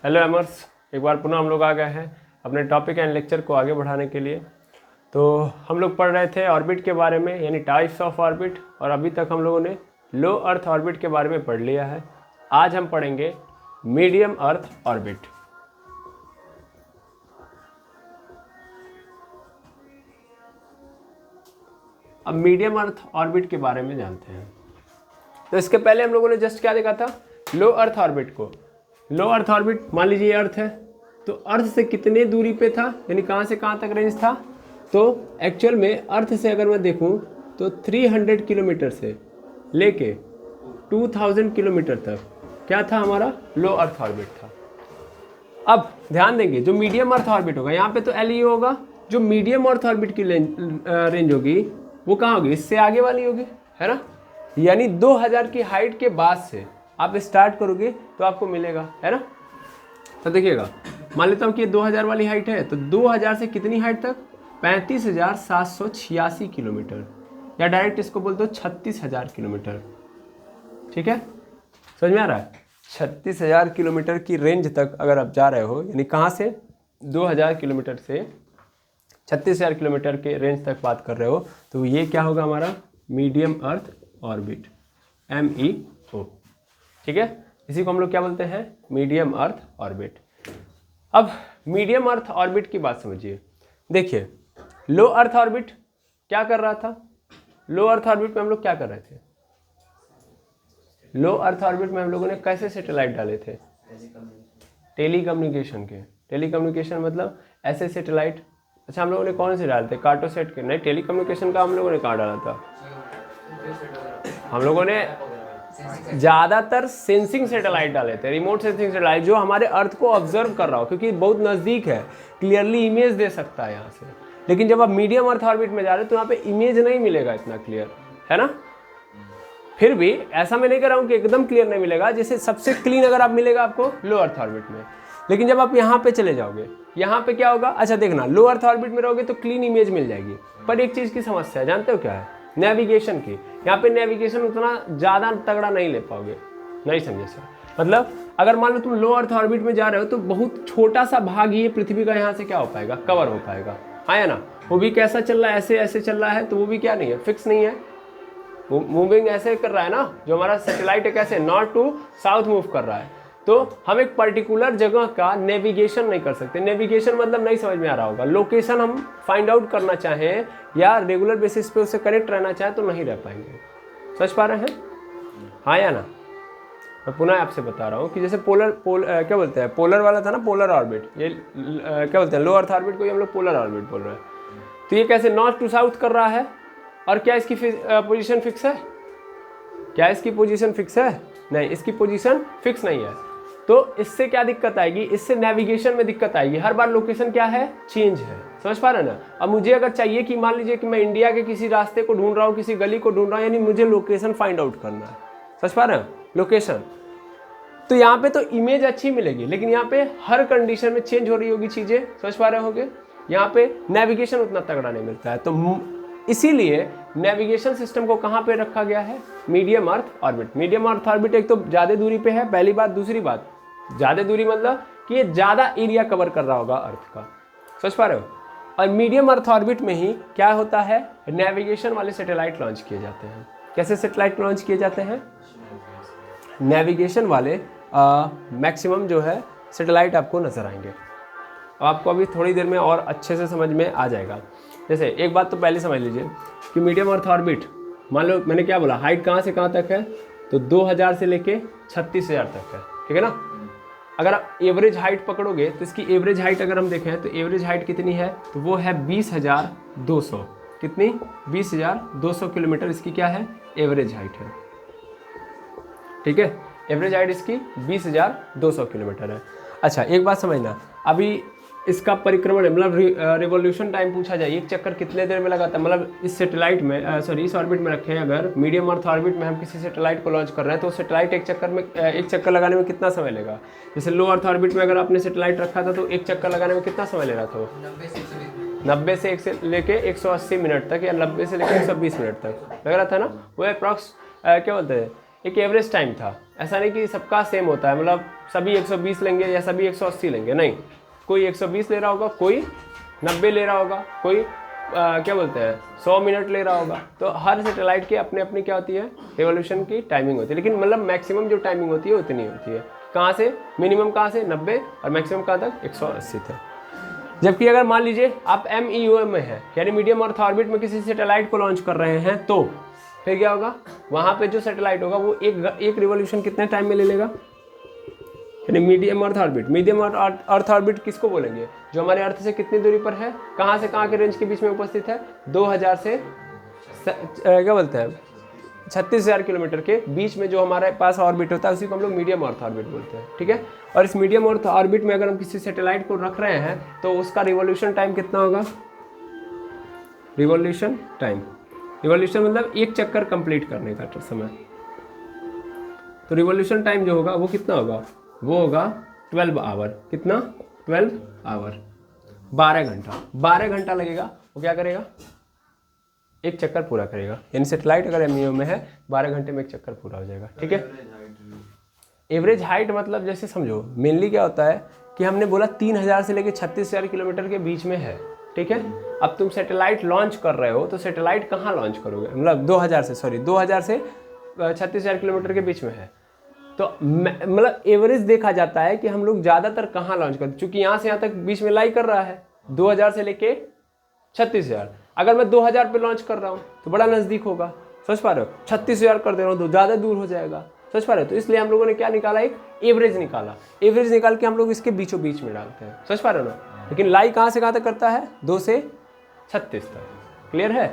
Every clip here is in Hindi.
हेलो एमर्स, एक बार पुनः हम लोग आ गए हैं अपने टॉपिक एंड लेक्चर को आगे बढ़ाने के लिए। तो हम लोग पढ़ रहे थे ऑर्बिट के बारे में, यानी टाइप्स ऑफ ऑर्बिट, और अभी तक हम लोगों ने लो अर्थ ऑर्बिट के बारे में पढ़ लिया है। आज हम पढ़ेंगे मीडियम अर्थ ऑर्बिट। अब मीडियम अर्थ ऑर्बिट के बारे में जानते हैं। तो इसके पहले हम लोगों ने जस्ट क्या देखा था, लो अर्थ ऑर्बिट को। लो अर्थ ऑर्बिट, मान लीजिए अर्थ है, तो अर्थ से कितने दूरी पे था, यानी कहाँ से कहाँ तक रेंज था। तो एक्चुअल में अर्थ से अगर मैं देखूँ तो 300 किलोमीटर से लेके 2000 किलोमीटर तक क्या था, हमारा लो अर्थ ऑर्बिट था। अब ध्यान देंगे, जो मीडियम अर्थ ऑर्बिट होगा, यहाँ पे तो LEO होगा। जो मीडियम अर्थ ऑर्बिट की रेंज होगी वो कहाँ होगी, इससे आगे वाली होगी, है ना। यानी 2000 की हाइट के बाद से आप स्टार्ट करोगे तो आपको मिलेगा, है ना। तो देखिएगा, मान लेता हूँ कि 2000 वाली हाइट है, तो 2000 से कितनी हाइट तक, 35,786 किलोमीटर, या डायरेक्ट इसको बोल दो 36,000 किलोमीटर। ठीक है, समझ में आ रहा है। 36,000 किलोमीटर की रेंज तक अगर आप जा रहे हो, यानी कहाँ से, 2000 किलोमीटर से 36,000 किलोमीटर के रेंज तक बात कर रहे हो, तो ये क्या होगा, हमारा मीडियम अर्थ ऑर्बिट, MEO। ठीक है, इसी को हम लोग क्या बोलते हैं, मीडियम अर्थ ऑर्बिट। अब मीडियम अर्थ ऑर्बिट की बात समझिए। देखिए, लो अर्थ ऑर्बिट क्या कर रहा था, लो अर्थ ऑर्बिट में हम लोग क्या कर रहे थे, लो अर्थ ऑर्बिट में हम लोगों ने कैसे सैटेलाइट डाले थे, टेलीकम्युनिकेशन के। टेलीकम्युनिकेशन मतलब ऐसे सैटेलाइट। अच्छा, हम लोगों ने कौन से डाले थे, कार्टोसेट के? नहीं, टेलीकम्युनिकेशन का हम लोगों ने कहाँ डाला था, हम लोगों ने ज़्यादातर सेंसिंग सैटेलाइट डाले थे, रिमोट सेंसिंग सैटेलाइट, जो हमारे अर्थ को ऑब्जर्व कर रहा हो, क्योंकि बहुत नज़दीक है, क्लियरली इमेज दे सकता है यहाँ से। लेकिन जब आप मीडियम अर्थ ऑर्बिट में जा रहे हो तो यहाँ पे इमेज नहीं मिलेगा इतना क्लियर, है ना। फिर भी ऐसा मैं नहीं कर रहा हूँ कि एकदम क्लियर नहीं मिलेगा, जैसे सबसे क्लीन अगर आप मिलेगा आपको लो अर्थ ऑर्बिट में। लेकिन जब आप यहाँ पे चले जाओगे, यहाँ पे क्या होगा, अच्छा देखना, लो अर्थ ऑर्बिट में रहोगे तो क्लीन इमेज मिल जाएगी, पर एक चीज़ की समस्या है, जानते हो क्या है, नेविगेशन की। यहाँ पे नेविगेशन उतना ज़्यादा तगड़ा नहीं ले पाओगे, नहीं समझे सर। मतलब अगर मान लो तुम लो अर्थ ऑर्बिट में जा रहे हो तो बहुत छोटा सा भाग ही पृथ्वी का यहाँ से क्या हो पाएगा, कवर हो पाएगा, हाँ या ना। वो भी कैसा चल रहा है, ऐसे ऐसे चल रहा है, तो वो भी क्या नहीं है, फिक्स नहीं है, वो मूविंग ऐसे कर रहा है ना। जो हमारा सैटेलाइट है कैसे, नॉर्थ टू साउथ मूव कर रहा है, तो हम एक पर्टिकुलर जगह का नेविगेशन नहीं कर सकते। नेविगेशन मतलब नहीं समझ में आ रहा होगा, लोकेशन हम फाइंड आउट करना चाहें या रेगुलर बेसिस पे उससे कनेक्ट रहना चाहें तो नहीं रह पाएंगे। समझ पा रहे हैं, हाँ या ना। मैं पुनः आपसे बता रहा हूँ कि जैसे क्या बोलते हैं, पोलर वाला था ना, पोलर ऑर्बिट, ये क्या बोलते हैं, लो अर्थ ऑर्बिट को हम लोग पोलर ऑर्बिट बोल रहे हैं। तो ये कैसे नॉर्थ टू साउथ कर रहा है, और क्या इसकी पोजीशन फिक्स है, क्या इसकी पोजीशन फिक्स है, नहीं, इसकी पोजीशन फिक्स नहीं है। तो इससे क्या दिक्कत आएगी, इससे नेविगेशन में दिक्कत आएगी, हर बार लोकेशन क्या है, चेंज है। समझ पा रहे हैं ना। अब मुझे अगर चाहिए कि मान लीजिए कि मैं इंडिया के किसी रास्ते को ढूंढ रहा हूँ, किसी गली को ढूंढ रहा हूँ, यानी मुझे लोकेशन फाइंड आउट करना है। समझ पा रहे हैं, लोकेशन। तो यहाँ पे तो इमेज अच्छी मिलेगी, लेकिन यहाँ पे हर कंडीशन में चेंज हो रही होगी चीज़ें। समझ पा रहे होगे, यहाँ पे नेविगेशन उतना तगड़ा नहीं मिलता है। तो इसीलिए नेविगेशन सिस्टम को कहाँ पे रखा गया है, medium earth orbit. Medium earth orbit एक तो ज़्यादा दूरी पे है, पहली बात। दूसरी बात, ज़्यादा दूरी मतलब कि ये ज़्यादा एरिया कवर कर रहा होगा अर्थ का। समझ पा रहे हो। और मीडियम अर्थ ऑर्बिट में ही क्या होता है, नेविगेशन वाले सैटेलाइट लॉन्च किए जाते हैं। कैसे सैटेलाइट लॉन्च किए जाते हैं, नेविगेशन वाले मैक्सिमम जो है सैटेलाइट आपको नजर आएंगे। आपको अभी थोड़ी देर में और अच्छे से समझ में आ जाएगा। जैसे एक बात तो पहले समझ लीजिए कि मीडियम अर्थ ऑर्बिट, मान लो मैंने क्या बोला, हाइट कहाँ से कहाँ तक है, तो 2000 से लेके 36,000 तक है, ठीक है ना। अगर आप एवरेज हाइट पकड़ोगे तो इसकी एवरेज हाइट अगर हम देखें तो एवरेज हाइट कितनी है, तो वो है 20,200। कितनी, 20,200 किलोमीटर इसकी क्या है, एवरेज हाइट है। ठीक है, एवरेज हाइट इसकी 20,200 किलोमीटर है। अच्छा, एक बात समझना, अभी इसका परिक्रमण मतलब रिवॉल्यूशन टाइम पूछा जाए, एक चक्कर कितने देर में लगाता है, मतलब इस सैटेलाइट में इस ऑर्बिट में रखे हैं, अगर मीडियम अर्थ ऑर्बिट में हम किसी सैटेलाइट को लॉन्च कर रहे हैं तो सैटेलाइट एक चक्कर लगाने में कितना समय लेगा। जैसे लो अर्थ ऑर्बिट में अगर आपने सैटेलाइट रखा था तो एक चक्कर लगाने में कितना समय ले रहा था, 90 से 1 से लेके 180 मिनट तक, या 90 से लेके 120 मिनट तक लग रहा था ना। वो अप्रॉक्स क्या बोलते हैं, एक एवरेज टाइम था। ऐसा नहीं कि सबका सेम होता है, मतलब सभी 120 लेंगे या सभी 180 लेंगे, नहीं, कोई 120 ले रहा होगा, कोई 90 ले रहा होगा, कोई क्या बोलते हैं 100 मिनट ले रहा होगा। तो हर सैटेलाइट की अपनी अपनी क्या होती है, रिवॉल्यूशन की टाइमिंग होती है, लेकिन मतलब मैक्सिमम जो टाइमिंग होती है उतनी होती है। कहाँ से मिनिमम, कहाँ से 90 और मैक्सिमम कहाँ तक 180 थे। जबकि अगर मान लीजिए आप MEO में है, यानी मीडियम अर्थ ऑर्बिट में किसी सैटेलाइट को लॉन्च कर रहे हैं, तो फिर क्या होगा, वहाँ पे जो सैटेलाइट होगा वो एक रिवॉल्यूशन कितने टाइम में ले लेगा, यानी medium earth orbit. Medium earth orbit किसको बोलेंगे, जो हमारे अर्थ से कितनी दूरी पर है, कहाँ से कहाँ के रेंज के बीच में उपस्थित है, 2000 से क्या बोलते हैं 36,000 किलोमीटर के बीच में जो हमारे पास ऑर्बिट होता है उसी को हम लोग मीडियम अर्थ ऑर्बिट बोलते हैं, ठीक है। और इस मीडियम अर्थ ऑर्बिट में अगर हम किसी सैटेलाइट को रख रहे हैं तो उसका रिवॉल्यूशन टाइम कितना होगा, रिवॉल्यूशन टाइम, रिवॉल्यूशन मतलब एक चक्कर कंप्लीट करने का समय। तो रिवॉल्यूशन टाइम जो होगा वो कितना होगा, वो होगा 12 आवर। कितना, 12 आवर, 12 घंटा। 12 घंटा लगेगा, वो क्या करेगा, एक चक्कर पूरा करेगा। यानी सैटेलाइट अगर MEO में है 12 घंटे में एक चक्कर पूरा हो जाएगा, ठीक है। एवरेज हाइट मतलब जैसे समझो, मेनली क्या होता है कि हमने बोला 3000 से लेकर 36,000 किलोमीटर के बीच में है, ठीक है। अब तुम सैटेलाइट लॉन्च कर रहे हो तो सैटेलाइट कहाँ लॉन्च करोगे, मतलब 2000 से 36,000 किलोमीटर के बीच में है। तो मतलब एवरेज देखा जाता है कि हम लोग ज़्यादातर कहाँ लॉन्च करते हैं, चूंकि यहाँ से यहाँ तक बीच में लाई कर रहा है 2000 से लेके 36,000। अगर मैं 2000 पे लॉन्च कर रहा हूँ तो बड़ा नज़दीक होगा, समझ पा रहे हो। 36,000 कर दे रहा हूँ तो ज़्यादा दूर हो जाएगा, समझ पा रहे हो। तो इसलिए हम लोगों ने क्या निकाला, एक एवरेज निकाला। एवरेज निकाल के हम लोग इसके बीचों बीच में डालते हैं, समझ पा रहे हो ना। लेकिन लाई कहाँ से कहाँ तक करता है, 2 से 36 तक, क्लियर है।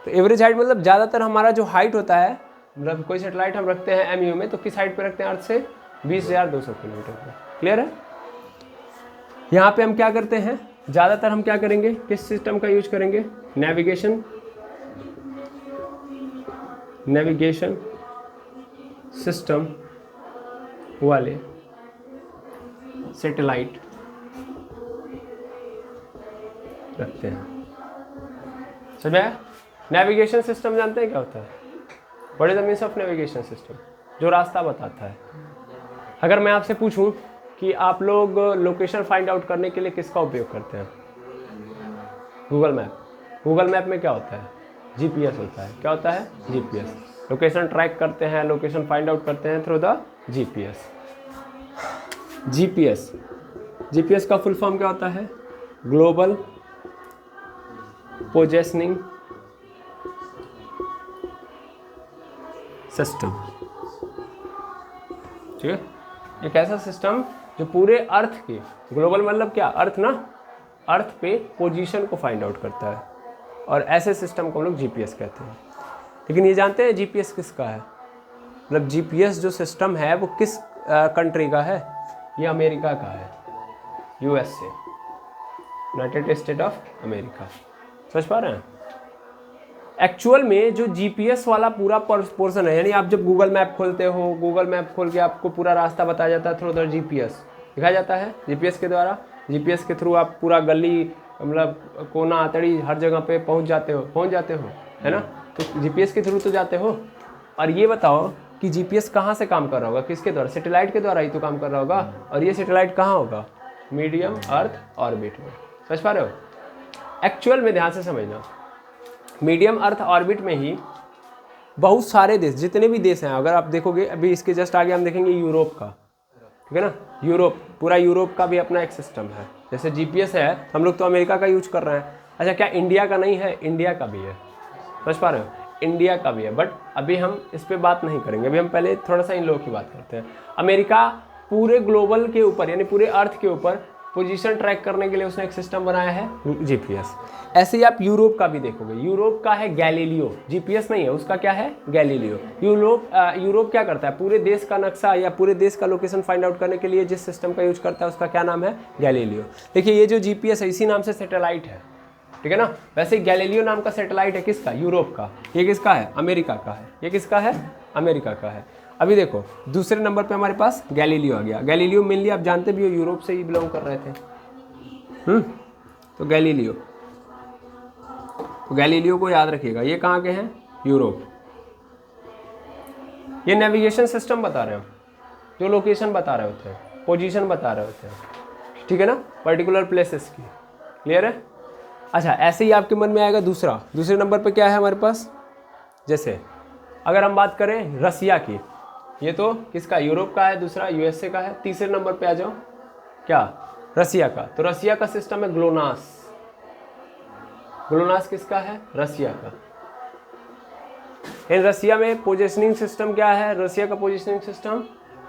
तो एवरेज हाइट मतलब ज़्यादातर हमारा जो हाइट होता है, मतलब कोई सैटेलाइट हम रखते हैं MEO में तो किस हाइट पे रखते हैं, अर्थ से 20,200 किलोमीटर पर, क्लियर है। यहाँ पे हम क्या करते हैं, ज़्यादातर हम क्या करेंगे, किस सिस्टम का यूज करेंगे, नेविगेशन सिस्टम वाले सैटेलाइट रखते हैं। समझ में आया। नेविगेशन सिस्टम जानते हैं क्या होता है, what is the means of navigation system, जो रास्ता बताता है। अगर मैं आपसे पूछूं कि आप लोग लोकेशन फाइंड आउट करने के लिए किसका उपयोग करते हैं, गूगल मैप। गूगल मैप में क्या होता है, GPS होता है। क्या होता है, GPS। लोकेशन ट्रैक करते हैं, लोकेशन फाइंड आउट करते हैं थ्रू द GPS। GPS का फुल फॉर्म क्या होता है, ग्लोबल पोजिशनिंग सिस्टम, ठीक है। एक ऐसा सिस्टम जो पूरे अर्थ के, ग्लोबल मतलब क्या, अर्थ ना, अर्थ पे पोजीशन को फाइंड आउट करता है, और ऐसे सिस्टम को हम लोग GPS कहते हैं। लेकिन ये जानते हैं GPS किसका है, मतलब GPS जो सिस्टम है वो किस कंट्री का है, ये अमेरिका का है, USA, United state of America. समझ पा रहे हैं। एक्चुअल में जो GPS वाला पूरा पोर्शन है, यानी आप जब गूगल मैप खोलते हो, गूगल मैप खोल के आपको पूरा रास्ता बताया जाता है थ्रू द GPS, दिखाया जाता है GPS के द्वारा। GPS के थ्रू आप पूरा गली, मतलब कोना आतड़ी हर जगह पे पहुंच जाते हो, है ना। तो GPS के थ्रू तो जाते हो। और ये बताओ कि GPS कहाँ से काम कर रहा होगा, किसके द्वारा, सैटेलाइट के द्वारा ही तो काम कर रहा होगा। और ये सैटेलाइट कहाँ होगा, मीडियम अर्थ ऑर्बिट में। समझ पा रहे हो। एक्चुअल में ध्यान से समझना, मीडियम अर्थ ऑर्बिट में ही बहुत सारे देश, जितने भी देश हैं, अगर आप देखोगे अभी इसके जस्ट आगे हम देखेंगे यूरोप का, ठीक है ना। यूरोप, पूरा यूरोप का भी अपना एक सिस्टम है। जैसे GPS है, हम लोग तो अमेरिका का यूज कर रहे हैं। अच्छा, क्या इंडिया का नहीं है, इंडिया का भी है। समझ पा रहे हो, इंडिया का भी है। बट अभी हम इस पर बात नहीं करेंगे, अभी हम पहले थोड़ा सा इन लोगों की बात करते हैं। अमेरिका पूरे ग्लोबल के ऊपर, यानी पूरे अर्थ के ऊपर पोजीशन ट्रैक करने के लिए उसने एक सिस्टम बनाया है, GPS। ऐसे ही आप यूरोप का भी देखोगे, यूरोप का है गैलीलियो, GPS नहीं है, उसका क्या है, गैलीलियो। यूरोप क्या करता है, पूरे देश का नक्शा या पूरे देश का लोकेशन फाइंड आउट करने के लिए जिस सिस्टम का यूज करता है उसका क्या नाम है, गैलीलियो। देखिए ये जो GPS है इसी नाम से सैटेलाइट है, ठीक है ना। वैसे गैलीलियो नाम का सैटेलाइट है किसका, यूरोप का। ये किसका है, अमेरिका का है। ये किसका है, अमेरिका का है। अभी देखो दूसरे नंबर पे हमारे पास गैलीलियो आ गया। गैलीलियो मेनली आप जानते भी हो यूरोप से ही बिलोंग कर रहे थे। तो गैलीलियो को याद रखिएगा, ये कहाँ के हैं, यूरोप। ये नेविगेशन सिस्टम बता रहे हैं, जो लोकेशन बता रहे होते हैं, पोजीशन बता रहे होते हैं, ठीक है ना, पर्टिकुलर प्लेसेस की। क्लियर है? अच्छा, ऐसे ही आपके मन में आएगा दूसरे नंबर पे क्या है हमारे पास। जैसे अगर हम बात करें रसिया की, ये तो किसका, यूरोप का है, दूसरा यूएसए का है। तीसरे नंबर पे आ जाओ, क्या, रसिया का। तो रसिया का सिस्टम है ग्लोनास। ग्लोनास किसका है, रसिया का। इन रसिया में पोजिशनिंग सिस्टम क्या है, रसिया का पोजिशनिंग सिस्टम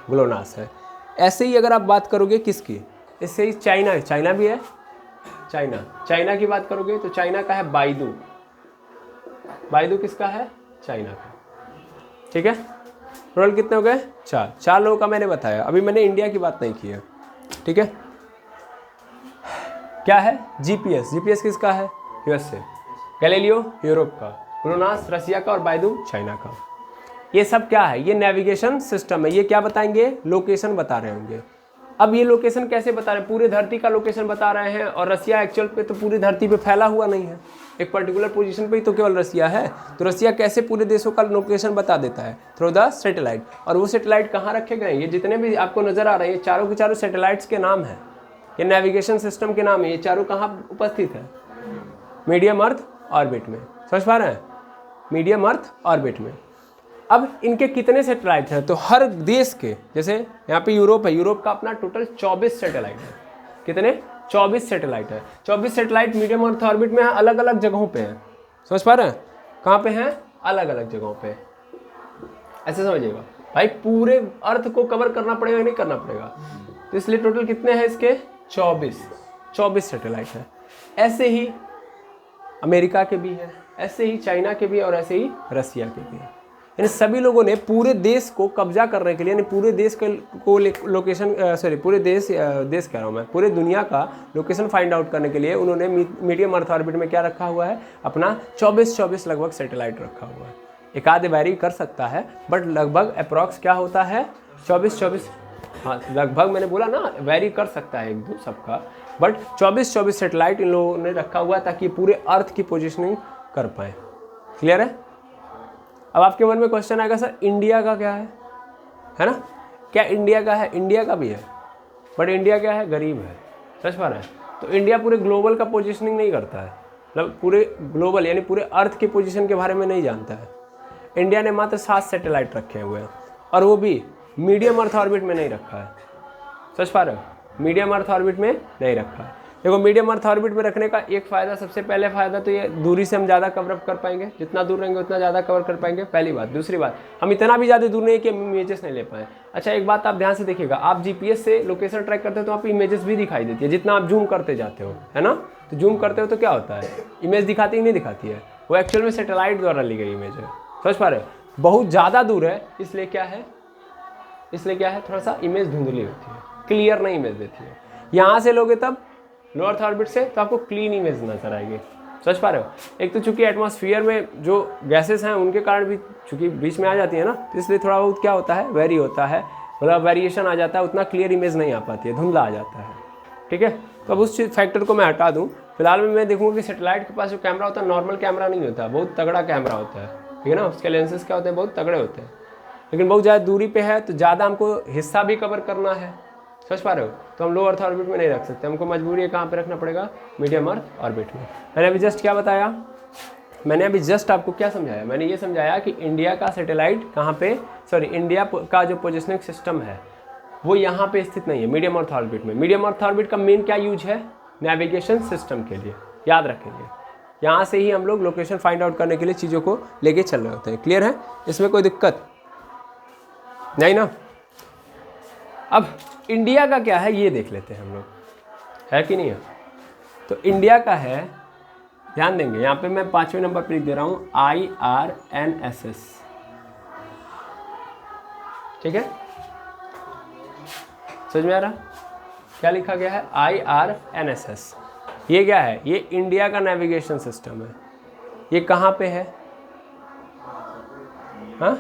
ग्लोनास है। ऐसे ही अगर आप बात करोगे किसकी, इससे ही चाइना भी है। चाइना की बात करोगे तो चाइना का है बाइदू। बाइदू किसका है, चाइना का। ठीक है, टोटल कितने हो गए, चार लोगों का मैंने बताया। अभी मैंने इंडिया की बात नहीं की है। ठीक है, क्या है, जीपीएस किसका है, यूएसए। गैलीलियो यूरोप का, ग्लोनास रसिया का और बाइदू चाइना का। ये सब क्या है, ये नेविगेशन सिस्टम है। ये क्या बताएंगे, लोकेशन बता रहे होंगे। अब ये लोकेशन कैसे बता रहे हैं, पूरे धरती का लोकेशन बता रहे हैं। और रसिया एक्चुअल पे तो पूरी धरती पे फैला हुआ नहीं है, एक पर्टिकुलर पोजीशन पे ही तो केवल रसिया है। तो रसिया कैसे पूरे देशों का लोकेशन बता देता है, थ्रू द सैटेलाइट। और वो सैटेलाइट कहाँ रखे गए, ये जितने भी आपको नजर आ रहे हैं, ये चारों के चारों सैटेलाइट्स के नाम है, ये नेविगेशन सिस्टम के नाम है। ये चारों कहाँ उपस्थित है, मीडियम अर्थ ऑर्बिट में। समझ पा रहे हैं, मीडियम अर्थ ऑर्बिट में। अब इनके कितने सैटेलाइट हैं, तो हर देश के, जैसे यहाँ पे यूरोप है, यूरोप का अपना टोटल 24 सैटेलाइट है। कितने, 24 सैटेलाइट है। 24 सैटेलाइट मीडियम अर्थ ऑर्बिट में अलग अलग जगहों पे हैं। समझ पा रहे हैं, कहाँ पे हैं, अलग अलग जगहों पे। ऐसे समझिएगा भाई, पूरे अर्थ को कवर करना पड़ेगा, नहीं करना पड़ेगा। तो इसलिए टोटल कितने हैं इसके, 24 सैटेलाइट है। ऐसे ही अमेरिका के भी है, ऐसे ही चाइना के भी, और ऐसे ही रसिया के भी। इन सभी लोगों ने पूरे देश को कब्जा करने के लिए, यानी पूरे देश को लोकेशन पूरे देश कह रहा हूँ मैं, पूरे दुनिया का लोकेशन फाइंड आउट करने के लिए उन्होंने मीडियम अर्थ ऑर्बिट में क्या रखा हुआ है, अपना 24 लगभग सैटेलाइट रखा हुआ है। एक आधे वैरी कर सकता है, बट लगभग अप्रॉक्स क्या होता है, 24। हाँ, लगभग मैंने बोला ना, वैरी कर सकता है एक दो सबका, बट 24 सैटेलाइट इन लोगों ने रखा हुआ है ताकि पूरे अर्थ की पोजिशनिंग कर पाए। क्लियर है? अब आपके मन में क्वेश्चन आएगा, सर इंडिया का क्या है ना, क्या इंडिया का है, इंडिया का भी है, बट इंडिया क्या है, गरीब है। समझ पा रहे हैं? तो इंडिया पूरे ग्लोबल का पोजीशनिंग नहीं करता है, मतलब पूरे ग्लोबल यानी पूरे अर्थ के पोजीशन के बारे में नहीं जानता है। इंडिया ने मात्र 7 सैटेलाइट रखे हुए हैं, और वो भी मीडियम अर्थ ऑर्बिट में नहीं रखा है। समझ पा रहे हो, मीडियम अर्थ ऑर्बिट में नहीं रखा है। देखो, मीडियम अर्थ ऑर्बिट में रखने का एक फ़ायदा, सबसे पहले फ़ायदा तो ये दूरी से हम ज़्यादा कवर कर पाएंगे, जितना दूर रहेंगे उतना ज़्यादा कवर कर पाएंगे, पहली बात। दूसरी बात, हम इतना भी ज़्यादा दूर नहीं कि हम इमेजेस नहीं ले पाएँ। अच्छा, एक बात आप ध्यान से देखिएगा, आप जीपीएस से लोकेशन ट्रैक करते हो तो आपको इमेजेस भी दिखाई देती है, जितना आप जूम करते जाते हो, है ना। तो जूम करते हो तो क्या होता है, इमेज दिखाती ही नहीं दिखाती है, वो एक्चुअल में सैटेलाइट द्वारा ली गई इमेज है। समझ पा रहे हो, बहुत ज़्यादा दूर है, इसलिए क्या है, थोड़ा सा इमेज धुंधली होती है, क्लियर नहीं इमेज देती है। यहाँ से लोगे तब लो अर्थ ऑर्बिट से, तो आपको क्लीन इमेज नजर आएगी। समझ पा रहे हो, एक तो चूंकि एटमॉस्फेयर में जो गैसेस हैं उनके कारण भी चूंकि बीच में आ जाती है ना, तो इसलिए थोड़ा बहुत क्या होता है, वेरी होता है, मतलब वेरिएशन आ जाता है, उतना क्लियर इमेज नहीं आ पाती है, धुंधला आ जाता है। ठीक है, तो अब उस फैक्टर को मैं हटा दूँ। फिलहाल में मैं देखूँगा कि सैटेलाइट के पास जो कैमरा होता है नॉर्मल कैमरा नहीं होता, बहुत तगड़ा कैमरा होता है। ठीक है ना, उसके लेंसेज क्या होते हैं, बहुत तगड़े होते हैं, लेकिन बहुत ज़्यादा दूरी पे है तो ज़्यादा हमको हिस्सा भी कवर करना है। समझ पा रहे हो, तो हम लो अर्थ ऑर्बिट में नहीं रख सकते, हमको मजबूरी है कहाँ पे रखना पड़ेगा, मीडियम अर्थ ऑर्बिट में। मैंने अभी जस्ट क्या बताया, मैंने अभी जस्ट आपको क्या समझाया, मैंने ये समझाया कि इंडिया का सैटेलाइट कहाँ पे, इंडिया का जो पोजिशनिंग सिस्टम है वो यहाँ पे स्थित नहीं है, मीडियम अर्थ ऑर्बिट में। मीडियम अर्थ ऑर्बिट का मेन क्या यूज है, नेविगेशन सिस्टम के लिए, याद रखेंगे। यहाँ से ही हम लोग लोकेशन फाइंड आउट करने के लिए चीज़ों को लेके चल रहे होते हैं। क्लियर है, इसमें कोई दिक्कत नहीं ना। अब इंडिया का क्या है ये देख लेते हैं हम लोग, है कि नहीं है। तो इंडिया का है, ध्यान देंगे, यहाँ पे मैं 5वें नंबर पर लिख दे रहा हूँ IRNSS। ठीक है, समझ में आ रहा क्या लिखा गया है, IRNSS। ये क्या है, ये इंडिया का नेविगेशन सिस्टम है। ये कहाँ पे है, हाँ,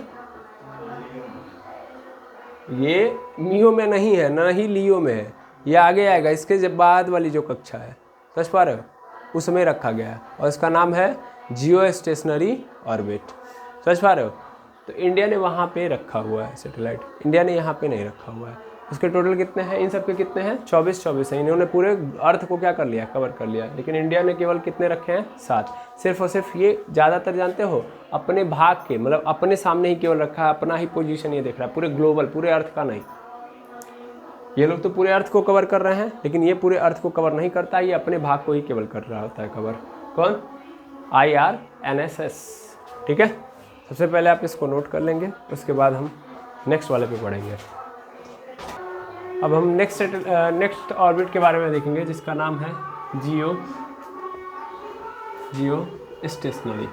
ये मियो में नहीं है, ना ही लियो में है, ये आगे आएगा, इसके जब बाद वाली जो कक्षा है, समझ पा रहे हो, उसमें रखा गया है, और इसका नाम है जियो स्टेशनरी ऑर्बिट। समझ पा रहे हो, तो इंडिया ने वहाँ पे रखा हुआ है सैटेलाइट, इंडिया ने यहाँ पे नहीं रखा हुआ है। उसके टोटल कितने हैं, इन सब के कितने हैं, 24 हैं। इन्होंने पूरे अर्थ को क्या कर लिया, कवर कर लिया। लेकिन इंडिया ने केवल कितने रखे हैं, 7। सिर्फ और सिर्फ ये ज़्यादातर जानते हो अपने भाग के, मतलब अपने सामने ही केवल रखा है, अपना ही पोजीशन ये देख रहा है, पूरे ग्लोबल, पूरे अर्थ का नहीं। ये लोग तो पूरे अर्थ को कवर कर रहे हैं, लेकिन ये पूरे अर्थ को कवर नहीं करता, ये अपने भाग को ही केवल कर रहा होता है कवर। कौन, IRNSS। ठीक है, सबसे पहले आप इसको नोट कर लेंगे, उसके बाद हम नेक्स्ट वाले पे पढ़ेंगे। अब हम नेक्स्ट ऑर्बिट के बारे में देखेंगे, जिसका नाम है जियो स्टेशनरी।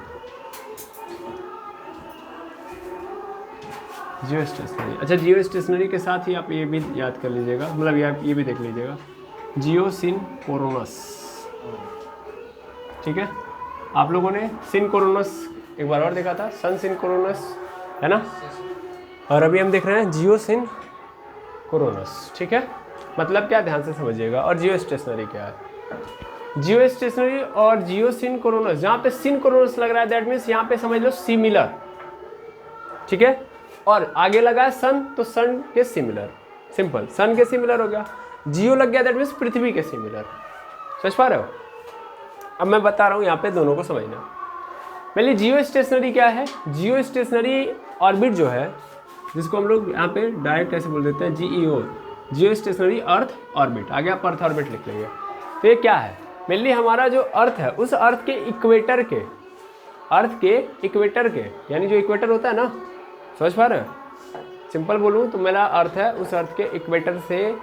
अच्छा, जियो स्टेशनरी के साथ ही आप ये भी याद कर लीजिएगा, मतलब आप ये भी देख लीजिएगा, जियो सिनकोरोनस। ठीक है, आप लोगों ने सिनकोरोनस एक बार और देखा था, सन सिनकोरोनस है ना, और अभी हम देख रहे हैं जियो सिनकोरोनस। ठीक है, मतलब क्या, ध्यान से समझिएगा। और जियो स्टेशनरी क्या है, जियो स्टेशनरी और जियो सिनकोरोनस, जहाँ पे सिनकोरोनस लग रहा है दैट मीन्स यहाँ पे समझ लो सिमिलर। ठीक है, और आगे लगा है सन, तो सन के सिमिलर, सिंपल, सन के सिमिलर हो गया। जियो लग गया दैट मीन्स पृथ्वी के सिमिलर। समझ पा रहे हो? अब मैं बता रहा हूँ यहाँ पे दोनों को समझना। पहले जियो स्टेशनरी क्या है, जियो स्टेशनरी ऑर्बिट जो है, जिसको हम लोग यहाँ पे डायरेक्ट ऐसे बोल देते हैं GEO, जियो स्टेशनरी अर्थ ऑर्बिट। आगे आप अर्थ ऑर्बिट लिख लेंगे। तो ये क्या है, मेनली हमारा जो अर्थ है, उस अर्थ के इक्वेटर के, यानी जो इक्वेटर होता है ना, समझ पा रहे हैं? सिंपल बोलूँ तो मेरा अर्थ है, उस अर्थ के इक्वेटर से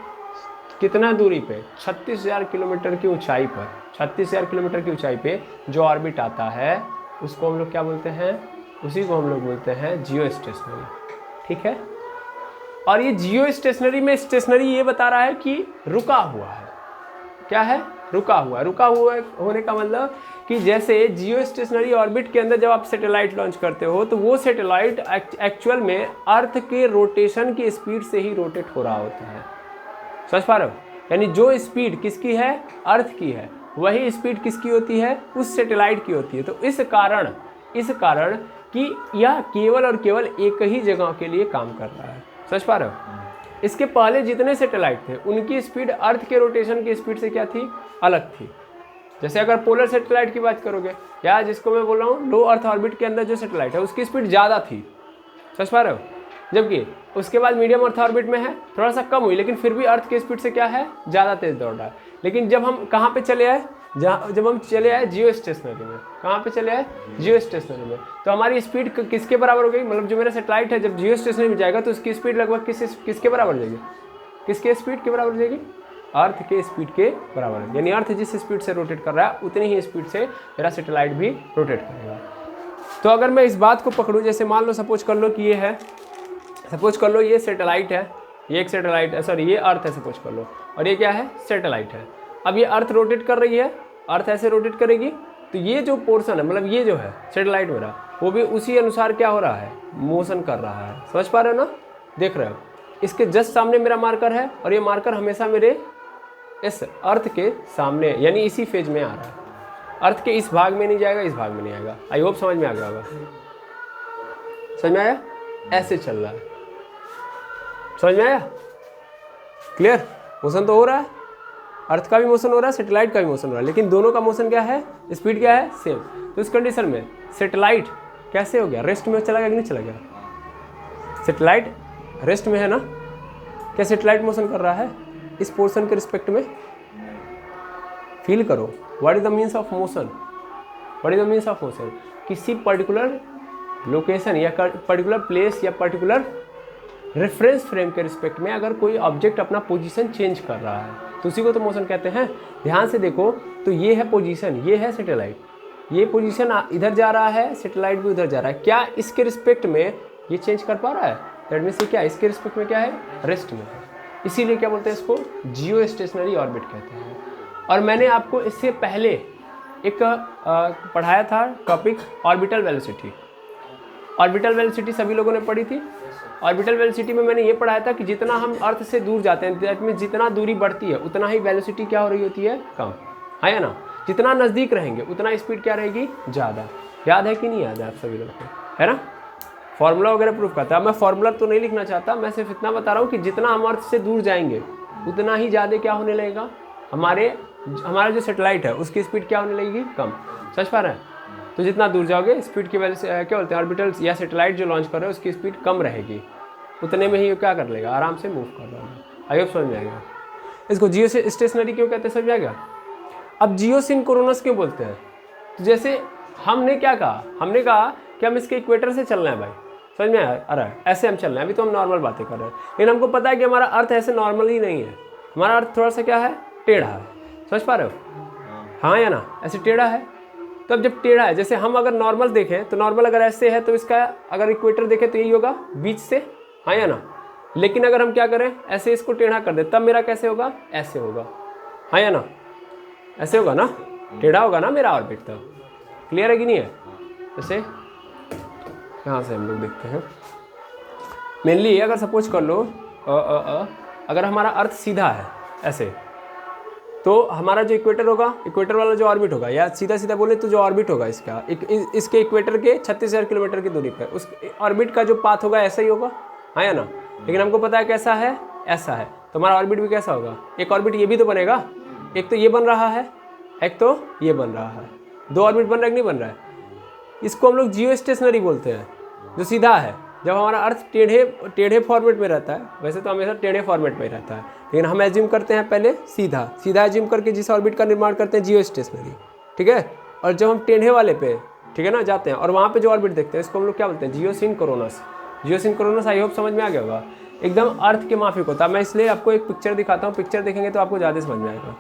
कितना दूरी पे, 36,000 किलोमीटर की ऊंचाई पर, 36,000 किलोमीटर की ऊंचाई पे जो ऑर्बिट आता है, उसको हम लोग क्या बोलते हैं, उसी को हम लोग बोलते हैं जियो स्टेशनरी। ठीक है, और ये जियो स्टेशनरी में स्टेशनरी ये बता रहा है कि रुका हुआ है। क्या है, रुका हुआ। रुका हुआ होने का मतलब कि जैसे जियो स्टेशनरी ऑर्बिट के अंदर जब आप सैटेलाइट लॉन्च करते हो, तो वो सैटेलाइट एक्चुअल में अर्थ के रोटेशन की स्पीड से ही रोटेट हो रहा होता है। समझ पा रहे हो? यानी जो स्पीड किसकी है, अर्थ की है, वही स्पीड किसकी होती है, उस सैटेलाइट की होती है। तो इस कारण कि यह केवल और केवल एक ही जगह के लिए काम कर रहा है। समझ पा रहे हो? इसके पहले जितने सैटेलाइट थे, उनकी स्पीड अर्थ के रोटेशन की स्पीड से क्या थी, अलग थी। जैसे अगर पोलर सैटेलाइट की बात करोगे, या जिसको मैं बोल रहा हूँ लो अर्थ ऑर्बिट के अंदर जो सैटेलाइट है, उसकी स्पीड ज़्यादा थी। समझ पा रहे हो? जबकि उसके बाद मीडियम अर्थ ऑर्बिट में है, थोड़ा सा कम हुई, लेकिन फिर भी अर्थ की स्पीड से क्या है, ज़्यादा तेज दौड़ रहा है। लेकिन जब हम कहाँ पे चले आए, जब हम चले आए जियो स्टेशनरी में, कहाँ पे चले आए, जियो स्टेशनरी में, तो हमारी स्पीड किसके बराबर हो गई, मतलब जो मेरा सैटेलाइट है जब जियो स्टेशनरी में जाएगा तो उसकी स्पीड लगभग किसके बराबर जाएगी, किसके स्पीड के बराबर जाएगी, अर्थ के स्पीड के बराबर। यानी अर्थ जिस स्पीड से रोटेट कर रहा है, उतनी ही स्पीड से मेरा सैटेलाइट भी रोटेट करेगा। तो अगर मैं इस बात को पकड़ूँ, जैसे मान लो सपोज कर लो कि ये है, सपोज कर लो ये सैटेलाइट है, ये एक सैटेलाइट है, सॉरी ये अर्थ है सपोज कर लो, और ये क्या है, सैटेलाइट है। अब ये अर्थ रोटेट कर रही है, अर्थ ऐसे रोटेट करेगी, तो ये जो पोर्शन है, मतलब ये जो है सैटेलाइट मेरा, वो भी उसी अनुसार क्या हो रहा है, मोशन कर रहा है। समझ पा रहे हो ना, देख रहे हो? इसके जस्ट सामने मेरा मार्कर है, और ये मार्कर हमेशा मेरे इस अर्थ के सामने, यानी इसी फेज में आ रहा है। अर्थ के इस भाग में नहीं जाएगा, इस भाग में नहीं आएगा। आई होप समझ में आ गया होगा। समझ में आया? ऐसे चल रहा है। समझ में आया? क्लियर? मोशन तो हो रहा है, अर्थ का भी मोशन हो रहा है, सैटेलाइट का भी मोशन हो रहा है, लेकिन दोनों का मोशन क्या है, स्पीड क्या है, सेम। तो इस कंडीशन में सैटेलाइट कैसे हो गया, रेस्ट में चला गया कि नहीं चला गया? सैटेलाइट रेस्ट में है ना। क्या सैटेलाइट मोशन कर रहा है इस पोर्शन के रिस्पेक्ट में? फील करो, what is the means of motion, what is the means of motion. किसी पर्टिकुलर लोकेशन या पर्टिकुलर प्लेस या पर्टिकुलर रेफरेंस फ्रेम के रिस्पेक्ट में अगर कोई ऑब्जेक्ट अपना पोजीशन चेंज कर रहा है, तो उसी को तो मोशन कहते हैं। ध्यान से देखो, तो ये है पोजीशन, ये है सैटेलाइट, ये पोजीशन इधर जा रहा है, सैटेलाइट भी उधर जा रहा है। क्या इसके रिस्पेक्ट में ये चेंज कर पा रहा है? दैट मीन्स क्या, इसके रिस्पेक्ट में क्या है, रेस्ट में है। इसीलिए क्या बोलते हैं इसको, जियो स्टेशनरी ऑर्बिट कहते हैं। और मैंने आपको इससे पहले एक पढ़ाया था topic orbital velocity. Orbital velocity सभी लोगों ने पढ़ी थी। ऑर्बिटल वेलोसिटी में मैंने ये पढ़ाया था कि जितना हम अर्थ से दूर जाते हैं, दैट मीन्स जितना दूरी बढ़ती है उतना ही वेलोसिटी क्या हो रही होती है, कम है ना। जितना नज़दीक रहेंगे उतना स्पीड क्या रहेगी, ज़्यादा। याद है कि नहीं याद है आप सभी लोग को, है ना? फॉर्मूला वगैरह प्रूफ करता है। मैं फॉर्मूला तो नहीं लिखना चाहता, मैं सिर्फ इतना बता रहा हूँ कि जितना हम अर्थ से दूर जाएंगे उतना ही ज़्यादा क्या होने लगेगा, हमारा जो सैटेलाइट है उसकी स्पीड क्या होने लगेगी, कम। समझ पा रहे हैं? तो जितना दूर जाओगे स्पीड की वजह से क्या बोलते हैं, ऑर्बिटल्स या सैटेलाइट जो लॉन्च कर रहे हैं उसकी स्पीड कम रहेगी, उतने में ही क्या कर लेगा, आराम से मूव कर रहा है। आई होप समझ में आएगा। इसको जियो स्टेशनरी क्यों कहते हैं, समझ आएगा। अब जियो सिंक्रोनस क्यों बोलते हैं, तो जैसे हमने क्या कहा, हमने कहा कि हम इसके इक्वेटर से चलना है भाई, समझ में आ रहा है, ऐसे हम चल रहे हैं। अभी तो हम नॉर्मल बातें कर रहे हैं, लेकिन हमको पता है कि हमारा अर्थ ऐसे नॉर्मल ही नहीं है, हमारा अर्थ थोड़ा सा क्या है, टेढ़ा है। समझ पा रहे हो, हाँ या ना, ऐसे टेढ़ा है। तो अब जब टेढ़ा है, जैसे हम अगर नॉर्मल देखें तो नॉर्मल अगर ऐसे है तो इसका अगर इक्वेटर देखें तो यही होगा बीच से, हाँ या ना। लेकिन अगर हम क्या करें, ऐसे इसको टेढ़ा कर दे, तब मेरा कैसे होगा, ऐसे होगा, हाँ या ना, ऐसे होगा ना, टेढ़ा होगा ना मेरा ऑर्बिट। तब क्लियर है कि नहीं है। जैसे यहाँ से हम लोग देखते हैं, मेनली अगर सपोज कर लो अगर हमारा अर्थ सीधा है ऐसे, तो हमारा जो इक्वेटर होगा, इक्वेटर वाला जो ऑर्बिट होगा, या सीधा सीधा बोले तो जो ऑर्बिट होगा इसका इसके इक्वेटर के 36,000 किलोमीटर की दूरी पर, उस ऑर्बिट का जो पाथ होगा ऐसा ही होगा, हाँ या ना। लेकिन हमको पता है कैसा है, ऐसा है, तो हमारा ऑर्बिट भी कैसा होगा, एक ऑर्बिट ये भी तो बनेगा, एक तो ये बन रहा है, एक तो ये बन रहा है, दो ऑर्बिट बन रहा है कि नहीं बन रहा है। इसको हम लोग जियो स्टेशनरी बोलते हैं, जो सीधा है। जब हमारा अर्थ टेढ़े फॉर्मेट में रहता है, वैसे तो हमेशा टेढ़े फॉर्मेट में रहता है, लेकिन हम एज्यूम करते हैं पहले सीधा एज्यूम करके जिस ऑर्बिट का निर्माण करते हैं जियो स्टेशनरी, ठीक है। और जब हम टेढ़े वाले पे, ठीक है ना, जाते हैं और वहाँ पे जो ऑर्बिट देखते हैं इसको हम लोग क्या बोलते हैं, जियो सिंक्रोनस। आई होप समझ में आ गया होगा, एकदम अर्थ के माफिक होता है। मैं इसलिए आपको एक पिक्चर दिखाता हूँ, पिक्चर देखेंगे तो आपको ज़्यादा समझ में आएगा।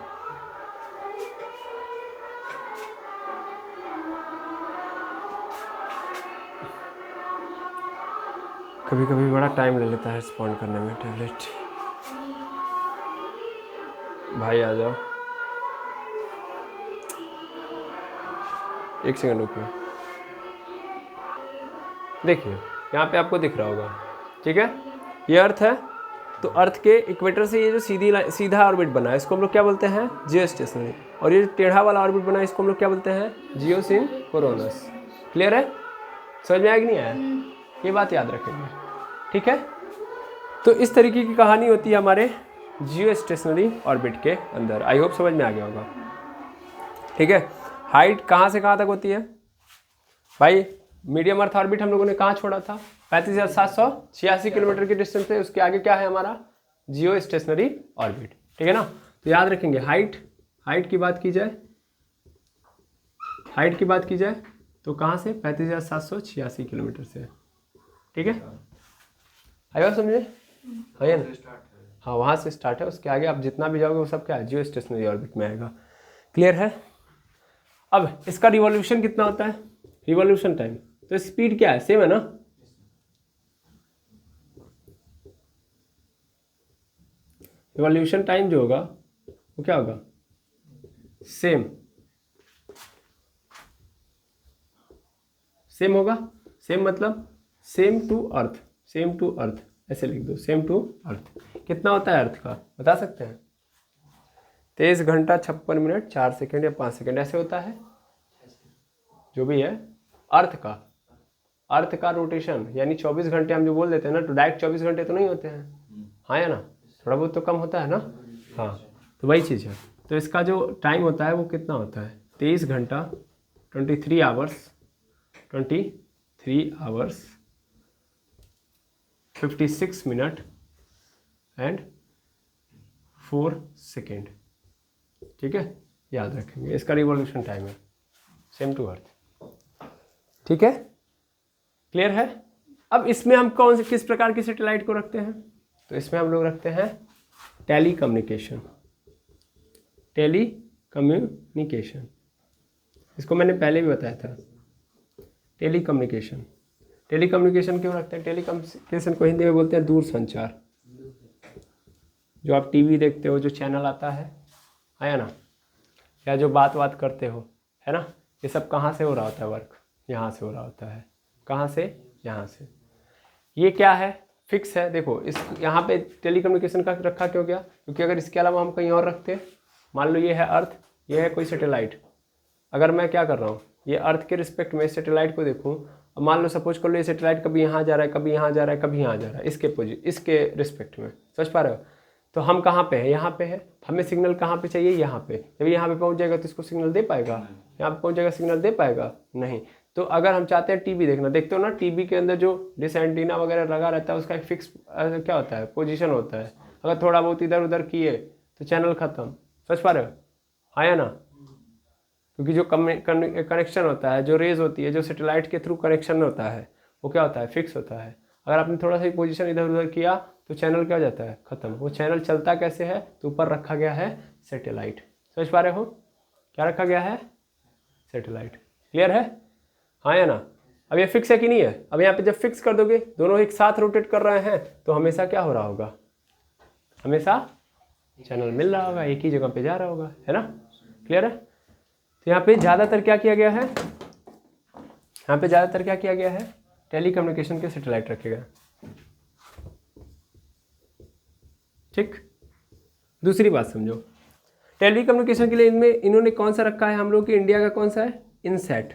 कभी कभी बड़ा टाइम ले लेता है रिस्पॉन्ड करने में टैबलेट। भाई आ जाओ, एक सेकंड रुकिए। देखिए यहाँ पे आपको दिख रहा होगा, ठीक है, ये अर्थ है। तो अर्थ के इक्वेटर से ये जो सीधा ऑर्बिट बना है इसको हम लोग क्या बोलते हैं, जियो स्टेशनरी। और ये टेढ़ा वाला ऑर्बिट बना है इसको हम लोग क्या बोलते हैं, जियो सिंक्रोनस। क्लियर है, समझ में आया कि नहीं आया, ये बात याद रखेंगे, ठीक है। तो इस तरीके की कहानी होती है हमारे जियो स्टेशनरी ऑर्बिट के अंदर। आई होप समझ में आ गया होगा, ठीक है। हाइट कहाँ से कहाँ तक होती है भाई, मीडियम अर्थ ऑर्बिट हम लोगों ने कहाँ छोड़ा था, 35,786 किलोमीटर की डिस्टेंस पे। उसके आगे क्या है हमारा, जियो स्टेशनरी ऑर्बिट, ठीक है ना। तो याद रखेंगे हाइट की बात की जाए, हाइट की बात की जाए तो कहाँ से, 35,786 किलोमीटर से, ठीक है। आया समझे, है ना, हाँ वहाँ से स्टार्ट है। उसके आगे आप जितना भी जाओगे वो सब क्या है, जियो स्टेशनरी ऑर्बिट में आएगा। क्लियर है। अब इसका रिवॉल्यूशन कितना होता है, रिवॉल्यूशन टाइम, तो स्पीड क्या है, सेम है ना। रिवॉल्यूशन टाइम जो होगा वो क्या होगा, सेम होगा। सेम मतलब सेम टू अर्थ, ऐसे लिख दो, सेम टू अर्थ। कितना होता है अर्थ का, बता सकते हैं, 23 घंटा 56 मिनट 4 सेकंड या 5 सेकंड ऐसे होता है, जो भी है अर्थ का रोटेशन। यानी 24 घंटे हम जो बोल देते हैं ना, तो डायरेक्ट 24 घंटे तो नहीं होते हैं, हाँ या ना, थोड़ा बहुत तो कम होता है ना, हाँ। तो वही चीज़ है। तो इसका जो टाइम होता है वो कितना होता है, 23 घंटा 23 आवर्स 56 मिनट एंड 4 सेकेंड, ठीक है, याद रखेंगे। इसका रिवॉल्यूशन टाइम है सेम टू अर्थ, ठीक है। क्लियर है। अब इसमें हम किस प्रकार की सैटेलाइट को रखते हैं, तो इसमें हम लोग रखते हैं टेली कम्युनिकेशन। इसको मैंने पहले भी बताया था, टेली कम्युनिकेशन क्यों रखते हैं, टेली कम्युनिकेशन को हिंदी में बोलते हैं दूर संचार। जो आप टीवी देखते हो, जो चैनल आता है ना, या जो बात करते हो, है ना, ये सब कहाँ से हो रहा होता है वर्क, यहाँ से हो रहा होता है। कहाँ से, यहाँ से। ये क्या है, फिक्स है। देखो इस यहाँ पे टेलीकम्युनिकेशन का रखा क्यों गया, क्योंकि अगर इसके अलावा हम कहीं और रखते, मान लो ये है अर्थ, ये है कोई सैटेलाइट, अगर मैं क्या कर रहा हूँ, ये अर्थ के रिस्पेक्ट में सैटेलाइट को देखूँ, अब मान लो सपोज कर लो ये सेटेलाइट कभी यहाँ जा रहा है, कभी यहाँ जा रहा है, कभी यहाँ जा रहा है, इसके रिस्पेक्ट में, समझ पा रहे हो। तो हम कहाँ पे हैं, यहाँ पे है, हमें सिग्नल कहाँ पे चाहिए, यहाँ पे। जब यहाँ पे पहुँच जाएगा तो इसको सिग्नल दे पाएगा, यहाँ पे पहुँच जाएगा सिग्नल दे पाएगा नहीं। तो अगर हम चाहते हैं टीवी देखना, देखते हो ना टीवी के अंदर जो डिश एंटीना वगैरह लगा रहता है उसका एक फिक्स क्या होता है, पोजीशन होता है। अगर थोड़ा बहुत इधर उधर किए तो चैनल खत्म, समझ पा रहे हो, हाँ या ना। क्योंकि जो कनेक्शन होता है, जो रेज होती है, जो सैटेलाइट के थ्रू कनेक्शन होता है, वो क्या होता है, फिक्स होता है। अगर आपने थोड़ा सा पोजीशन इधर उधर किया तो चैनल क्या हो जाता है, खत्म। वो चैनल चलता कैसे है, तो ऊपर रखा गया है सैटेलाइट, समझ पा रहे हो, क्या रखा गया है, सैटेलाइट। क्लियर है, हाँ या ना। अब ये फिक्स है कि नहीं है। अब यहाँ पे जब फिक्स कर दोगे, दोनों एक साथ रोटेट कर रहे हैं, तो हमेशा क्या हो रहा होगा, हमेशा चैनल मिल रहा होगा, एक ही जगह पे जा रहा होगा, है ना। क्लियर है। तो यहाँ पे ज़्यादातर क्या किया गया है, यहाँ पे ज़्यादातर क्या किया गया है, टेली कम्युनिकेशन के सैटेलाइट रखे गए। ठीक, दूसरी बात समझो, टेली कम्युनिकेशन के लिए इनमें इन्होंने कौन सा रखा है, हम लोग की इंडिया का कौन सा है, इनसैट।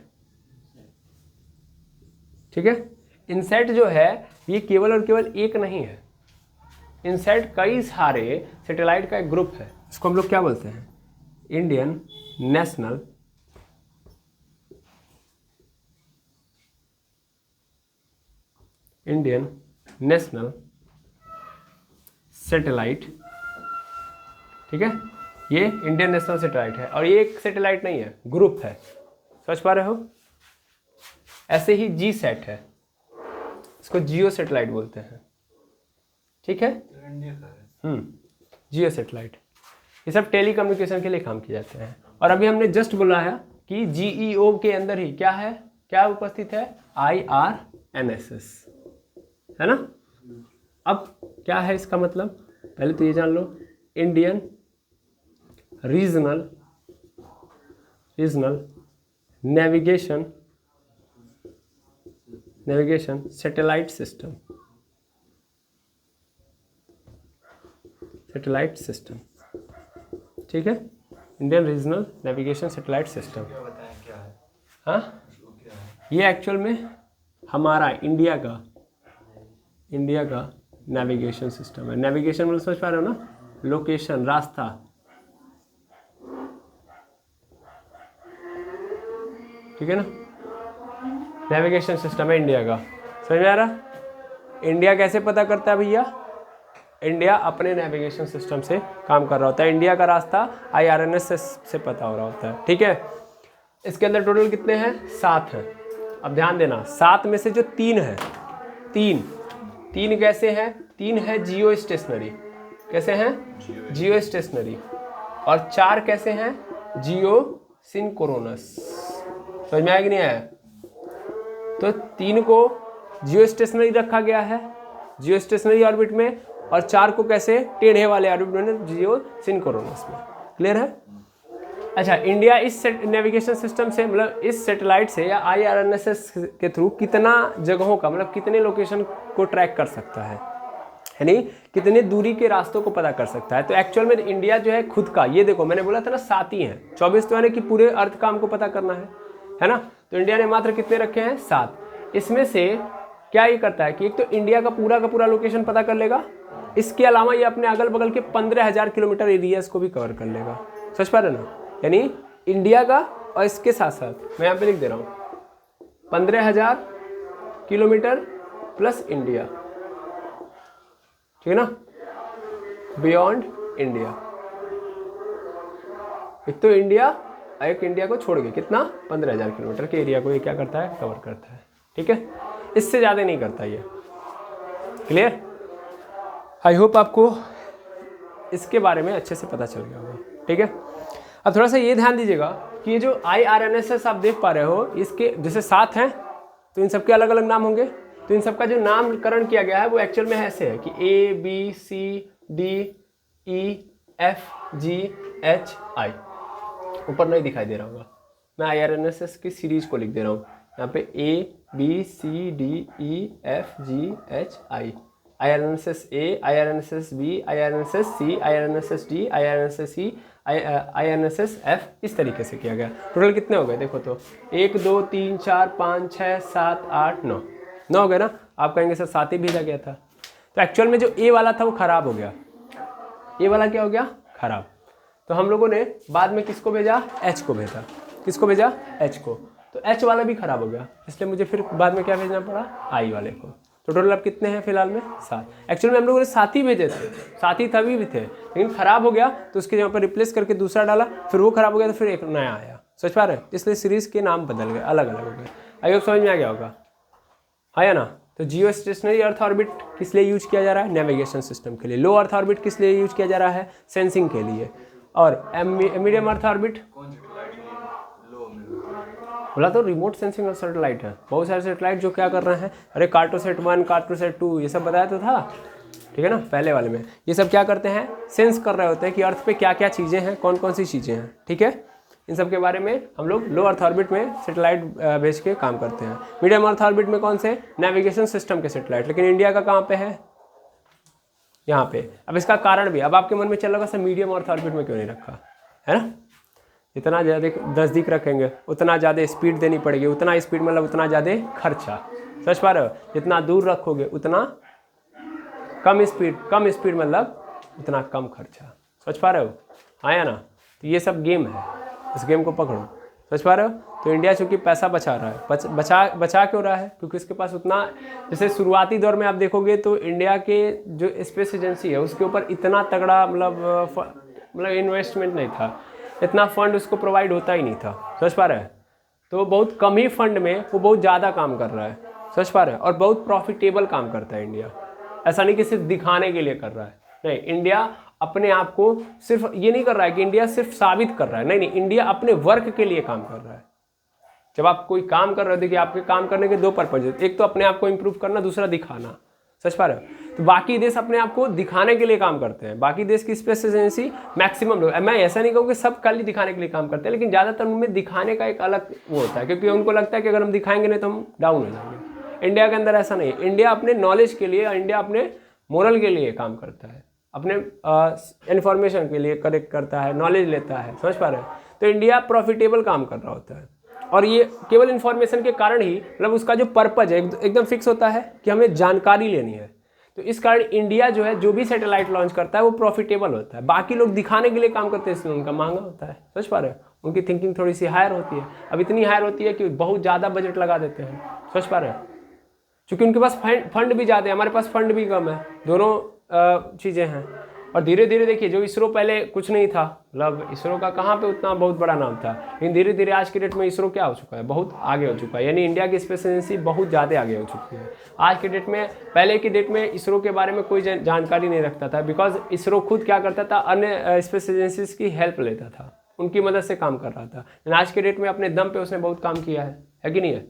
ठीक है, इनसैट जो है ये केवल और केवल एक नहीं है, इनसैट कई सारे सैटेलाइट का एक ग्रुप है। इसको हम लोग क्या बोलते हैं, इंडियन नेशनल सैटेलाइट। ठीक है, ये इंडियन नेशनल सैटेलाइट है, और ये एक सैटेलाइट नहीं है, ग्रुप है, समझ पा रहे हो। ऐसे ही जी सैट है, इसको जियो सैटेलाइट बोलते हैं। ठीक है, जियो सैटेलाइट, ये सब टेली कम्युनिकेशन के लिए काम किए जाते हैं। और अभी हमने जस्ट बोला है कि जीईओ के अंदर ही क्या है, क्या उपस्थित है, IRNSS, है ना। अब क्या है इसका मतलब, पहले तो ये जान लो, Indian regional navigation satellite system, ठीक है, Indian regional navigation satellite system. हाँ, ये एक्चुअल में हमारा इंडिया का नेविगेशन सिस्टम है। नेविगेशन मतलब समझ पा रहे हो ना, लोकेशन, रास्ता। ठीक है ना, नेविगेशन सिस्टम है इंडिया का, समझ में आ रहा। इंडिया कैसे पता करता है भैया, इंडिया अपने नेविगेशन सिस्टम से काम कर रहा होता है, इंडिया का रास्ता IRNSS से पता हो रहा होता है। ठीक है, इसके अंदर टोटल कितने हैं, 7 हैं। अब ध्यान देना, 7 में से जो 3 है, तीन कैसे हैं, 3 है जियो स्टेशनरी, कैसे हैं, जियो स्टेशनरी, और 4 कैसे हैं, जियो सिंक्रोनस। समझ में आया कि नहीं आया। तो 3 को जियो स्टेशनरी रखा गया है, जियो स्टेशनरी ऑर्बिट में, और 4 को कैसे, टेढ़े वाले ऑर्बिट में, जियो सिंक्रोनस में। क्लियर है। अच्छा, इंडिया इस नेविगेशन सिस्टम से, मतलब इस सैटेलाइट से या IRNSS के थ्रू कितना जगहों का, मतलब कितने लोकेशन को ट्रैक कर सकता है, यानी कितने दूरी के रास्तों को पता कर सकता है। तो एक्चुअल में इंडिया जो है खुद का, ये देखो मैंने बोला था ना 7 ही हैं, 24 तो यानी कि पूरे अर्थ का हमको पता करना है ना। तो इंडिया ने मात्र कितने रखे हैं, 7। इसमें से क्या ये करता है कि एक तो इंडिया का पूरा लोकेशन पता कर लेगा, इसके अलावा ये अपने अगल बगल के 15,000 किलोमीटर एरियाज को भी कवर कर लेगा, समझ पा रहे ना। यानी इंडिया का, और इसके साथ साथ मैं यहाँ पे लिख दे रहा हूँ 15,000 किलोमीटर प्लस इंडिया, ठीक है ना, बियॉन्ड इंडिया। एक तो इंडिया, एक इंडिया को छोड़ के कितना, 15,000 किलोमीटर के एरिया को ये क्या करता है, कवर करता है। ठीक है, इससे ज़्यादा नहीं करता ये। क्लियर। आई होप आपको इसके बारे में अच्छे से पता चल गया होगा। ठीक है, अब थोड़ा सा ये ध्यान दीजिएगा कि ये जो IRNSS आप देख पा रहे हो, इसके जैसे 7 हैं तो इन सबके अलग अलग नाम होंगे। तो इन सबका जो नामकरण किया गया है वो एक्चुअल में ऐसे है कि A B C D E F G H I। ऊपर नहीं दिखाई दे रहा होगा, मैं IRNSS की सीरीज को लिख दे रहा हूँ यहाँ पे, A B C D E F G H I। IRNSS A, IRNSS B, IRNSS C, IRNSS D, IRNSS E, INSS-F इस तरीके से किया गया। टोटल कितने हो गए देखो तो 1 2 3 4 5 6 7 8 9 9 हो गए ना। आप कहेंगे सर 7 ही भेजा गया था। तो एक्चुअल में जो ए वाला था वो खराब हो गया। ए वाला क्या हो गया? खराब। तो हम लोगों ने बाद में किसको भेजा? एच को भेजा। किसको भेजा? एच को। तो एच वाला भी खराब हो गया, इसलिए मुझे फिर बाद में क्या भेजना पड़ा? आई वाले को। तो टोटल अब कितने हैं फिलहाल में? 7। एक्चुअल में हम लोगों ने 7 ही भेजे थे, 7 ही तभी भी थे, लेकिन खराब हो गया तो उसके यहाँ पर रिप्लेस करके दूसरा डाला, फिर वो खराब हो गया तो फिर एक नया आया। समझ पा रहे हैं? इसलिए सीरीज के नाम बदल गए, अलग अलग हो गए। आई होप समझ में आ गया होगा, आया ना? तो जियो स्टेशनरी अर्थ ऑर्बिट किस लिए यूज किया जा रहा है? नेविगेशन सिस्टम के लिए। लो अर्थ ऑर्बिट किस लिए यूज किया जा रहा है? सेंसिंग के लिए। और मीडियम अर्थ ऑर्बिट बोला तो रिमोट सेंसिंग और सैटेलाइट है। बहुत सारे सैटेलाइट जो क्या कर रहे हैं, अरे कार्टोसैट 1 कार्टोसैट 2 ये सब बताया तो था, ठीक है ना, पहले वाले में। ये सब क्या करते हैं? सेंस कर रहे होते हैं कि अर्थ पे क्या क्या चीज़ें हैं, कौन कौन सी चीज़ें हैं, ठीक है। इन सब के बारे में हम लोग लो अर्थ ऑर्बिट में सैटेलाइट भेज के काम करते हैं। मीडियम अर्थ ऑर्बिट में कौन से? नेविगेशन सिस्टम के सैटेलाइट। लेकिन इंडिया का कहाँ पे है? यहाँ पे। अब इसका कारण भी, अब आपके मन में चल रहा सर मीडियम अर्थ ऑर्बिट में क्यों नहीं रखा, है ना? जितना ज़्यादा नज़दीक रखेंगे उतना ज़्यादा स्पीड देनी पड़ेगी, उतना स्पीड मतलब उतना ज़्यादा खर्चा। समझ पा रहे हो? जितना दूर रखोगे उतना कम स्पीड मतलब उतना कम खर्चा। समझ पा रहे हो? आया ना? तो ये सब गेम है, इस गेम को पकड़ो। समझ पा रहे हो? तो इंडिया चूँकि पैसा बचा रहा है, बचा क्यों रहा है? क्योंकि इसके पास उतना, जैसे शुरुआती दौर में आप देखोगे तो इंडिया के जो स्पेस एजेंसी है उसके ऊपर इतना तगड़ा मतलब इन्वेस्टमेंट नहीं था, इतना फंड उसको प्रोवाइड होता ही नहीं था। समझ पा रहे हैं? तो बहुत कम ही फंड में वो बहुत ज़्यादा काम कर रहा है। समझ पा रहे हैं? और बहुत प्रॉफिटेबल काम करता है इंडिया। ऐसा नहीं कि सिर्फ दिखाने के लिए कर रहा है, नहीं। इंडिया अपने आप को सिर्फ ये नहीं कर रहा है कि इंडिया सिर्फ साबित कर रहा है, नहीं, इंडिया अपने वर्क के लिए काम कर रहा है। जब आप कोई काम कर रहे हो, देखिए आपके काम करने के 2 पर्पज है, एक तो अपने आप को इम्प्रूव करना, दूसरा दिखाना। समझ पा रहे हो? तो बाकी देश अपने आप को दिखाने के लिए काम करते हैं। बाकी देश की स्पेस एजेंसी मैक्सिमम लोग, मैं ऐसा नहीं कहूँ कि सब खाली दिखाने के लिए काम करते हैं, लेकिन ज़्यादातर उनमें दिखाने का एक अलग वो होता है, क्योंकि उनको लगता है कि अगर हम दिखाएंगे नहीं तो हम डाउन हो जाएंगे। इंडिया के अंदर ऐसा नहीं है। इंडिया अपने नॉलेज के लिए, इंडिया अपने मोरल के लिए काम करता है, अपने इन्फॉर्मेशन के लिए करेक्ट करता है, नॉलेज लेता है। समझ पा रहे हैं? तो इंडिया प्रॉफिटेबल काम कर रहा होता है, और ये केवल इन्फॉर्मेशन के कारण ही, मतलब उसका जो पर्पज है एकदम फिक्स होता है कि हमें जानकारी लेनी है। तो इस कारण इंडिया जो है, जो भी सैटेलाइट लॉन्च करता है वो प्रॉफिटेबल होता है। बाकी लोग दिखाने के लिए काम करते हैं, इसलिए उनका महंगा होता है। समझ पा रहे हैं? उनकी थिंकिंग थोड़ी सी हायर होती है। अब इतनी हायर होती है कि बहुत ज़्यादा बजट लगा देते हैं। समझ पा रहे हैं? क्योंकि उनके पास फंड भी ज़्यादा है, हमारे पास फंड भी कम है, दोनों चीज़ें हैं। और धीरे धीरे देखिए, जो इसरो पहले कुछ नहीं था, मतलब इसरो का कहाँ पे उतना बहुत बड़ा नाम था, लेकिन धीरे धीरे आज के डेट में इसरो क्या हो चुका है? बहुत आगे हो चुका है। यानी इंडिया की स्पेस एजेंसी बहुत ज़्यादा आगे हो चुकी है आज के डेट में। पहले की डेट में इसरो के बारे में कोई जानकारी नहीं रखता था, बिकॉज इसरो खुद क्या करता था, अन्य स्पेस एजेंसीज की हेल्प लेता था, उनकी मदद से काम कर रहा था। लेकिन आज के डेट में अपने दम पे उसने बहुत काम किया है कि नहीं है?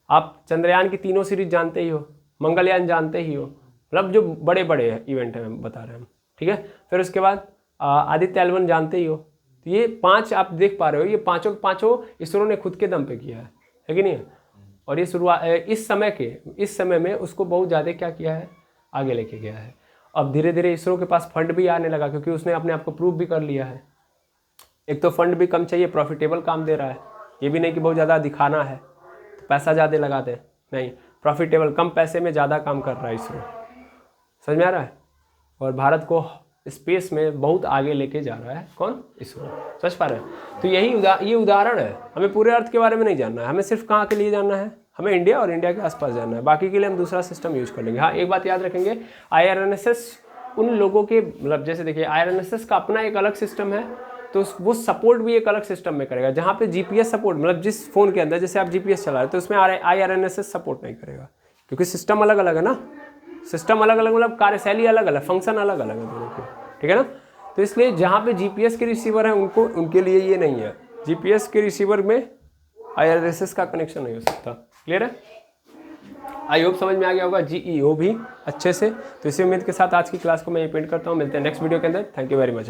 आप चंद्रयान की 3 सीरीज जानते ही हो, मंगलयान जानते ही हो, मतलब जो बड़े बड़े इवेंट हैं बता रहे हैं हम, ठीक है। फिर उसके बाद आदित्य L1 जानते ही हो। तो ये 5 आप देख पा रहे हो, ये पाँचों इसरो ने खुद के दम पे किया है कि नहीं है? और ये शुरुआत इस समय में उसको बहुत ज़्यादा क्या किया है, आगे लेके गया है। अब धीरे धीरे इसरो के पास फंड भी आने लगा, क्योंकि उसने अपने आप को प्रूव भी कर लिया है। एक तो फंड भी कम चाहिए, प्रॉफिटेबल काम दे रहा है, ये भी नहीं कि बहुत ज़्यादा दिखाना है तो पैसा ज़्यादा लगा दे, नहीं, प्रॉफिटेबल कम पैसे में ज़्यादा काम कर रहा है इसरो। समझ में आ रहा है? और भारत को स्पेस में बहुत आगे लेके जा रहा है कौन? इसरो। समझ पा रहे हैं? तो ये उदाहरण है। हमें पूरे अर्थ के बारे में नहीं जानना है, हमें सिर्फ कहाँ के लिए जानना है, हमें इंडिया और इंडिया के आसपास जानना है। बाकी के लिए हम दूसरा सिस्टम यूज कर लेंगे। हाँ, एक बात याद रखेंगे, IRNSS उन लोगों के, मतलब जैसे देखिए IRNSS का अपना एक अलग सिस्टम है, तो वो सपोर्ट भी एक अलग सिस्टम में करेगा। जहाँ पे GPS सपोर्ट, मतलब जिस फ़ोन के अंदर जैसे आप GPS चला रहे हो तो उसमें IRNSS सपोर्ट नहीं करेगा, क्योंकि सिस्टम अलग अलग है ना, सिस्टम अलग अलग, मतलब कार्यशैली अलग अलग, फंक्शन अलग अलग है दोनों के, ठीक है ना। तो इसलिए जहाँ पे GPS के रिसीवर हैं उनके लिए ये नहीं है, GPS के रिसीवर में IRNSS का कनेक्शन नहीं हो सकता। क्लियर है? आई होप समझ में आ गया होगा, GEO भी अच्छे से। तो इसी उम्मीद के साथ आज की क्लास को मैं ये पेंट करता हूँ। मिलते हैं नेक्स्ट वीडियो के अंदर। Thank you very much.